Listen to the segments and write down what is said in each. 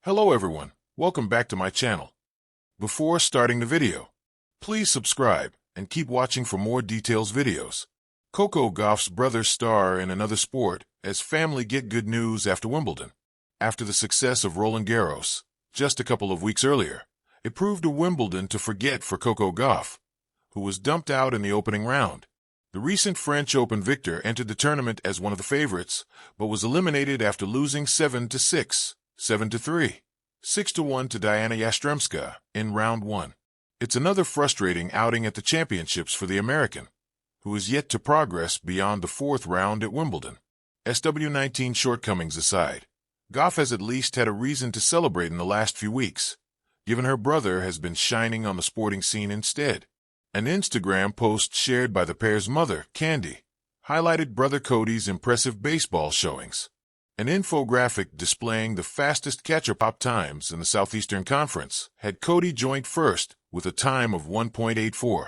Hello everyone, welcome back to my channel. Before starting the video, please subscribe and keep watching for more details videos. Coco Gauff's brother star in another sport as family get good news after Wimbledon. After the success of Roland Garros, just a couple of weeks earlier, it proved a Wimbledon to forget for Coco Gauff, who was dumped out in the opening round. The recent French Open victor entered the tournament as one of the favorites, but was eliminated after losing 7-6, 7-3, 6-1 to Diana Yastremska in round 1. It's another frustrating outing at the championships for the American, who is yet to progress beyond the fourth round at Wimbledon. SW19 shortcomings aside, Gauff has at least had a reason to celebrate in the last few weeks, given her brother has been shining on the sporting scene instead. An Instagram post shared by the pair's mother, Candy, highlighted brother Cody's impressive baseball showings. An infographic displaying the fastest catcher-pop times in the Southeastern Conference had Cody joint first with a time of 1.84.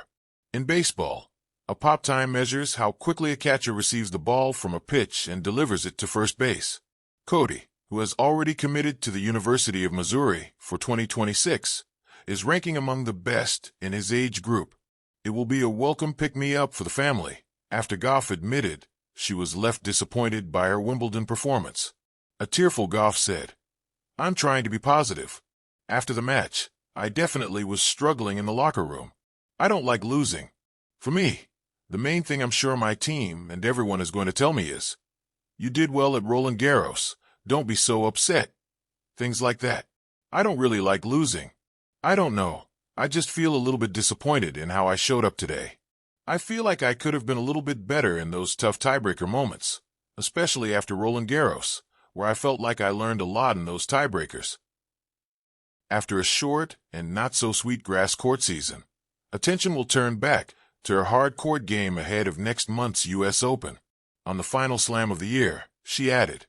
In baseball, a pop time measures how quickly a catcher receives the ball from a pitch and delivers it to first base. Cody, who has already committed to the University of Missouri for 2026, is ranking among the best in his age group. It will be a welcome pick-me-up for the family, after Gauff admitted she was left disappointed by her Wimbledon performance. A tearful Gauff said, "I'm trying to be positive. After the match, I definitely was struggling in the locker room. I don't like losing. For me, the main thing I'm sure my team and everyone is going to tell me is, you did well at Roland Garros, don't be so upset." Things like that. I don't really like losing. I don't know. I just feel a little bit disappointed in how I showed up today. I feel like I could have been a little bit better in those tough tiebreaker moments, especially after Roland Garros, where I felt like I learned a lot in those tiebreakers. After a short and not-so-sweet grass court season, attention will turn back to her hard court game ahead of next month's U.S. Open. On the final slam of the year, she added,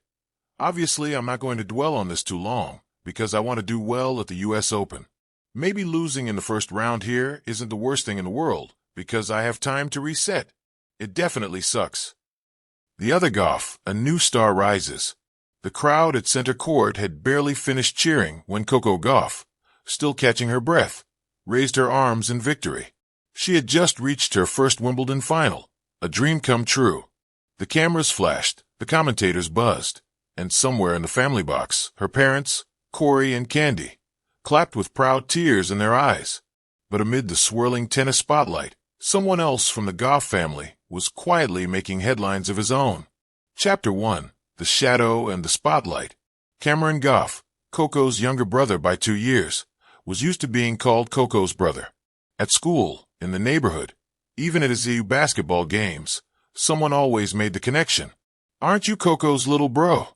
"Obviously, I'm not going to dwell on this too long, because I want to do well at the U.S. Open. Maybe losing in the first round here isn't the worst thing in the world, because I have time to reset. It definitely sucks." The other Gauff, a new star rises. The crowd at center court had barely finished cheering when Coco Gauff, still catching her breath, raised her arms in victory. She had just reached her first Wimbledon final, a dream come true. The cameras flashed, the commentators buzzed, and somewhere in the family box, her parents, Corey and Candy, clapped with proud tears in their eyes. But amid the swirling tennis spotlight, someone else from the Gauff family was quietly making headlines of his own. Chapter 1, The Shadow and the Spotlight. Cameron Gauff, Coco's younger brother by 2 years, was used to being called Coco's brother. At school, in the neighborhood, even at his EU basketball games, someone always made the connection. "Aren't you Coco's little bro?"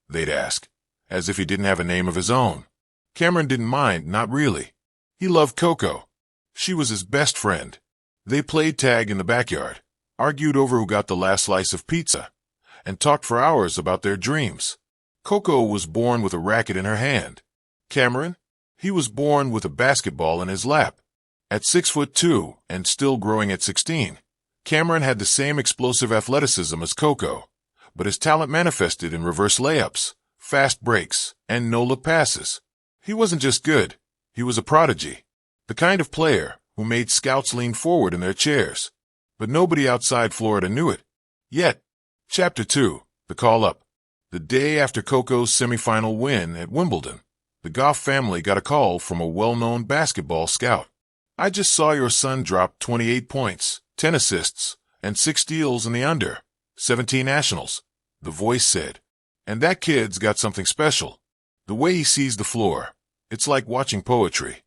they'd ask, as if he didn't have a name of his own. Cameron didn't mind, not really. He loved Coco. She was his best friend. They played tag in the backyard, argued over who got the last slice of pizza, and talked for hours about their dreams. Coco was born with a racket in her hand. Cameron? He was born with a basketball in his lap. At 6'2" and still growing at 16, Cameron had the same explosive athleticism as Coco, but his talent manifested in reverse layups, fast breaks, and no-look passes. He wasn't just good, he was a prodigy, the kind of player who made scouts lean forward in their chairs. But nobody outside Florida knew it. Yet. Chapter 2, The Call-Up. The day after Coco's semifinal win at Wimbledon, the Gauff family got a call from a well-known basketball scout. "I just saw your son drop 28 points, 10 assists, and 6 steals in the under-17 Nationals," the voice said. "And that kid's got something special. The way he sees the floor, it's like watching poetry."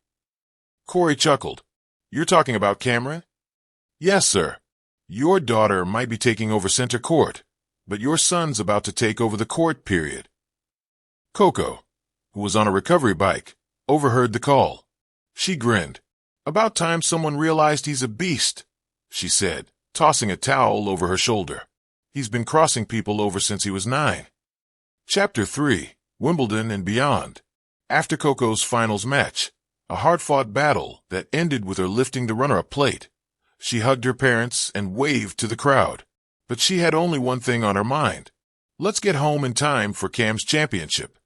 Corey chuckled. "You're talking about Cameron?" "Yes, sir. Your daughter might be taking over center court, but your son's about to take over the court, period." Coco, who was on a recovery bike, overheard the call. She grinned. "About time someone realized he's a beast," she said, tossing a towel over her shoulder. "He's been crossing people over since he was 9. Chapter 3, Wimbledon and Beyond. After Coco's finals match, a hard-fought battle that ended with her lifting the runner-up plate, she hugged her parents and waved to the crowd. But she had only one thing on her mind. Let's get home in time for Cam's championship.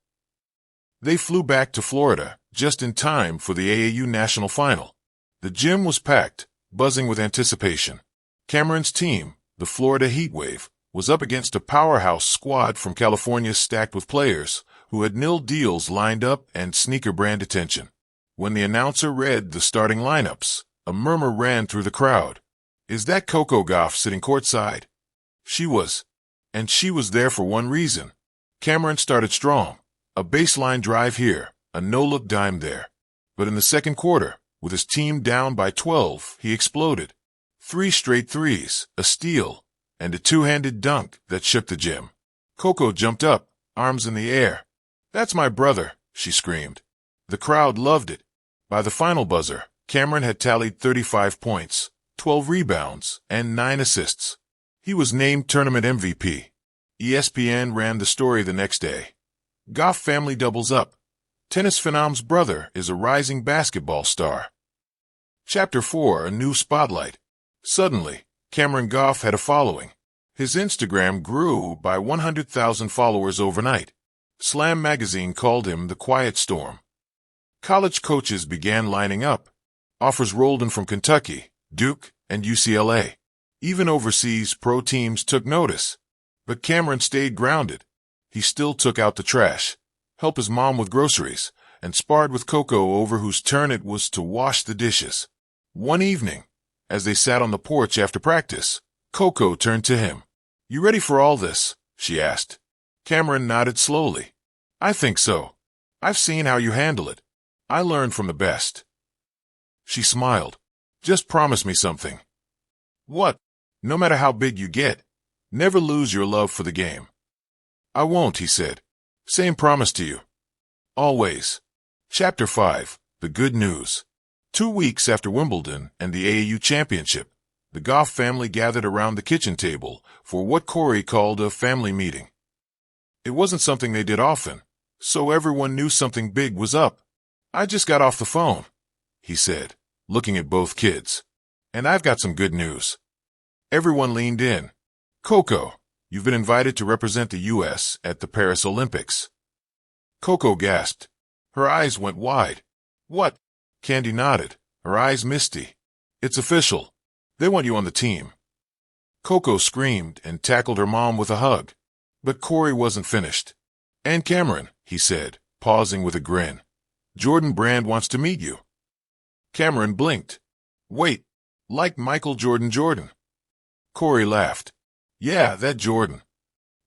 They flew back to Florida just in time for the AAU National Final. The gym was packed, buzzing with anticipation. Cameron's team, the Florida Heatwave, was up against a powerhouse squad from California stacked with players who had nil deals lined up and sneaker brand attention. When the announcer read the starting lineups, a murmur ran through the crowd. Is that Coco Gauff sitting courtside? She was. And she was there for one reason. Cameron started strong. A baseline drive here, a no-look dime there. But in the second quarter, with his team down by 12, he exploded. 3 straight threes, a steal, and a two-handed dunk that shook the gym. Coco jumped up, arms in the air. "That's my brother," she screamed. The crowd loved it. By the final buzzer, Cameron had tallied 35 points, 12 rebounds, and 9 assists. He was named tournament MVP. ESPN ran the story the next day. Gauff family doubles up. Tennis phenom's brother is a rising basketball star. Chapter 4, A New Spotlight. Suddenly, Cameron Gauff had a following. His Instagram grew by 100,000 followers overnight. Slam magazine called him the Quiet Storm. College coaches began lining up. Offers rolled in from Kentucky, Duke, and UCLA. Even overseas pro teams took notice. But Cameron stayed grounded. He still took out the trash, helped his mom with groceries, and sparred with Coco over whose turn it was to wash the dishes. One evening, as they sat on the porch after practice, Coco turned to him. "You ready for all this?" she asked. Cameron nodded slowly. "I think so. I've seen how you handle it. I learned from the best." She smiled. "Just promise me something." "What?" "No matter how big you get, never lose your love for the game." "I won't," he said. "Same promise to you. Always." Chapter 5, The Good News. 2 weeks after Wimbledon and the AAU Championship, the Gauff family gathered around the kitchen table for what Corey called a family meeting. It wasn't something they did often, so everyone knew something big was up. "I just got off the phone," he said, looking at both kids. "And I've got some good news." Everyone leaned in. "Coco, you've been invited to represent the U.S. at the Paris Olympics." Coco gasped. Her eyes went wide. "What?" Candy nodded, her eyes misty. "It's official. They want you on the team." Coco screamed and tackled her mom with a hug. But Corey wasn't finished. "And Cameron," he said, pausing with a grin. "Jordan Brand wants to meet you." Cameron blinked. "Wait, like Michael Jordan?" Corey laughed. "Yeah, that Jordan."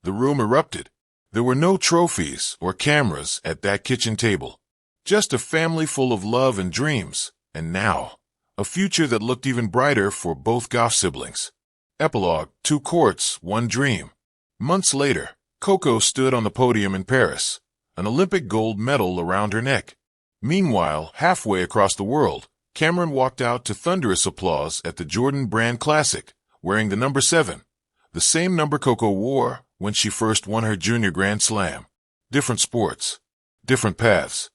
The room erupted. There were no trophies or cameras at that kitchen table. Just a family full of love and dreams, and now, a future that looked even brighter for both Gauff siblings. Epilogue, 2 courts, 1 dream. Months later, Coco stood on the podium in Paris, an Olympic gold medal around her neck. Meanwhile, halfway across the world, Cameron walked out to thunderous applause at the Jordan Brand Classic, wearing the number 7, the same number Coco wore when she first won her junior Grand Slam. Different sports, different paths.